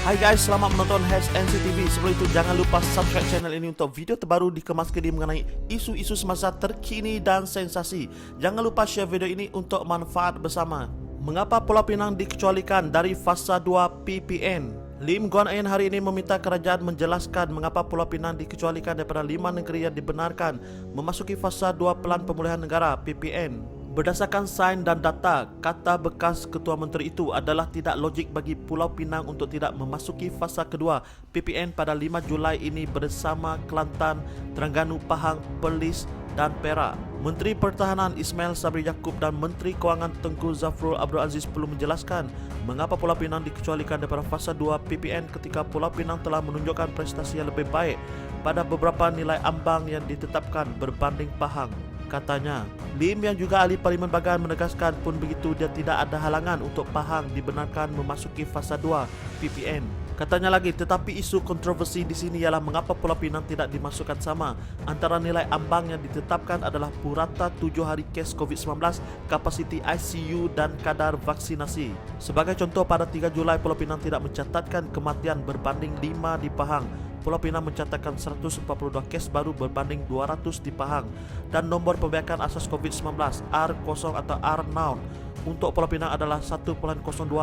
Hai guys, selamat menonton HNCTV. Sebelum itu jangan lupa subscribe channel ini untuk video terbaru dikemas kini mengenai isu-isu semasa terkini dan sensasi. Jangan lupa share video ini untuk manfaat bersama. Mengapa Pulau Pinang dikecualikan dari fasa 2 PPN? Lim Guan Eng hari ini meminta kerajaan menjelaskan mengapa Pulau Pinang dikecualikan daripada 5 negeri yang dibenarkan memasuki fasa 2 Pelan Pemulihan Negara PPN. Berdasarkan sains dan data, kata bekas Ketua Menteri itu adalah tidak logik bagi Pulau Pinang untuk tidak memasuki fasa kedua PPN pada 5 Julai ini bersama Kelantan, Terengganu, Pahang, Perlis dan Perak. Menteri Pertahanan Ismail Sabri Yaakob dan Menteri Kewangan Tengku Zafrul Abdul Aziz perlu menjelaskan mengapa Pulau Pinang dikecualikan daripada fasa 2 PPN ketika Pulau Pinang telah menunjukkan prestasi yang lebih baik pada beberapa nilai ambang yang ditetapkan berbanding Pahang. Katanya, Lim yang juga ahli Parlimen Bagan menegaskan pun begitu dia tidak ada halangan untuk Pahang dibenarkan memasuki fasa 2 PPN. Katanya lagi, tetapi isu kontroversi di sini ialah mengapa Pulau Pinang tidak dimasukkan sama. Antara nilai ambang yang ditetapkan adalah purata 7 hari kes COVID-19, kapasiti ICU dan kadar vaksinasi. Sebagai contoh, pada 3 Julai Pulau Pinang tidak mencatatkan kematian berbanding 5 di Pahang. Pulau Pinang mencatatkan 142 kes baru berbanding 200 di Pahang. Dan nombor pembiakan asas COVID-19 R0 atau R0 untuk Pulau Pinang adalah 1.02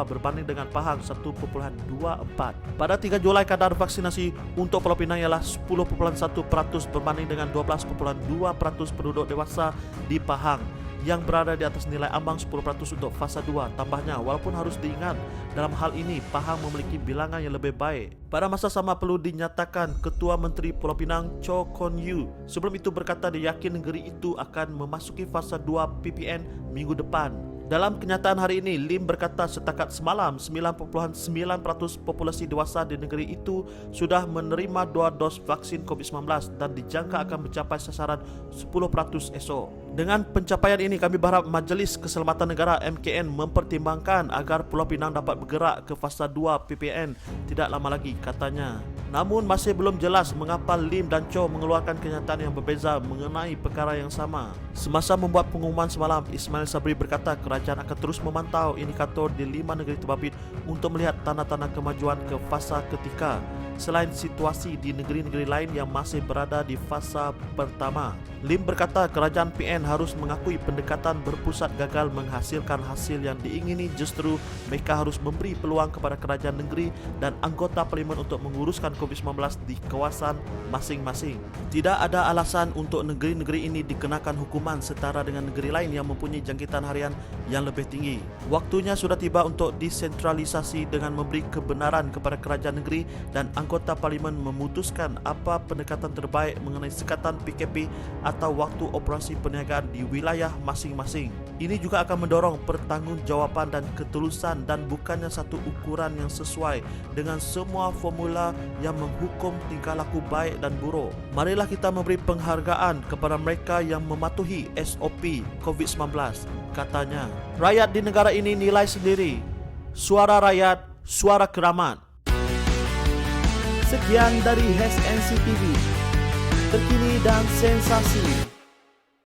berbanding dengan Pahang 1.24. Pada 3 Julai kadar vaksinasi untuk Pulau Pinang ialah 10.1% berbanding dengan 12.2% penduduk dewasa di Pahang yang berada di atas nilai ambang 10% untuk fasa 2. Tambahnya, walaupun harus diingat, dalam hal ini Pahang memiliki bilangan yang lebih baik. Pada masa sama perlu dinyatakan Ketua Menteri Pulau Pinang Chow Kon Yew sebelum itu berkata dia yakin negeri itu akan memasuki fasa 2 PPN minggu depan. Dalam kenyataan hari ini, Lim berkata setakat semalam 9.9% populasi dewasa di negeri itu sudah menerima 2 dos vaksin COVID-19 dan dijangka akan mencapai sasaran 10% esok. Dengan pencapaian ini, kami berharap Majlis Keselamatan Negara MKN mempertimbangkan agar Pulau Pinang dapat bergerak ke fasa 2 PPN tidak lama lagi, katanya. Namun masih belum jelas mengapa Lim dan Chow mengeluarkan kenyataan yang berbeza mengenai perkara yang sama. Semasa membuat pengumuman semalam, Ismail Sabri berkata kerajaan akan terus memantau indikator di 5 negeri terbabit untuk melihat tanda-tanda kemajuan ke fasa ketiga selain situasi di negeri-negeri lain yang masih berada di fasa pertama. Lim berkata kerajaan PN harus mengakui pendekatan berpusat gagal menghasilkan hasil yang diingini, justru mereka harus memberi peluang kepada kerajaan negeri dan anggota parlimen untuk menguruskan COVID-19 di kawasan masing-masing. Tidak ada alasan untuk negeri-negeri ini dikenakan hukuman setara dengan negeri lain yang mempunyai jangkitan harian yang lebih tinggi. Waktunya sudah tiba untuk desentralisasi dengan memberi kebenaran kepada kerajaan negeri dan anggota parlimen memutuskan apa pendekatan terbaik mengenai sekatan PKP atau waktu operasi perniagaan di wilayah masing-masing. Ini juga akan mendorong pertanggungjawaban dan ketulusan dan bukannya satu ukuran yang sesuai dengan semua formula yang menghukum tingkah laku baik dan buruk. Marilah kita memberi penghargaan kepada mereka yang mematuhi SOP COVID-19, katanya. Rakyat di negara ini nilai sendiri. Suara rakyat, suara keramat. Sekian dari HNCTV, terkini dan sensasi.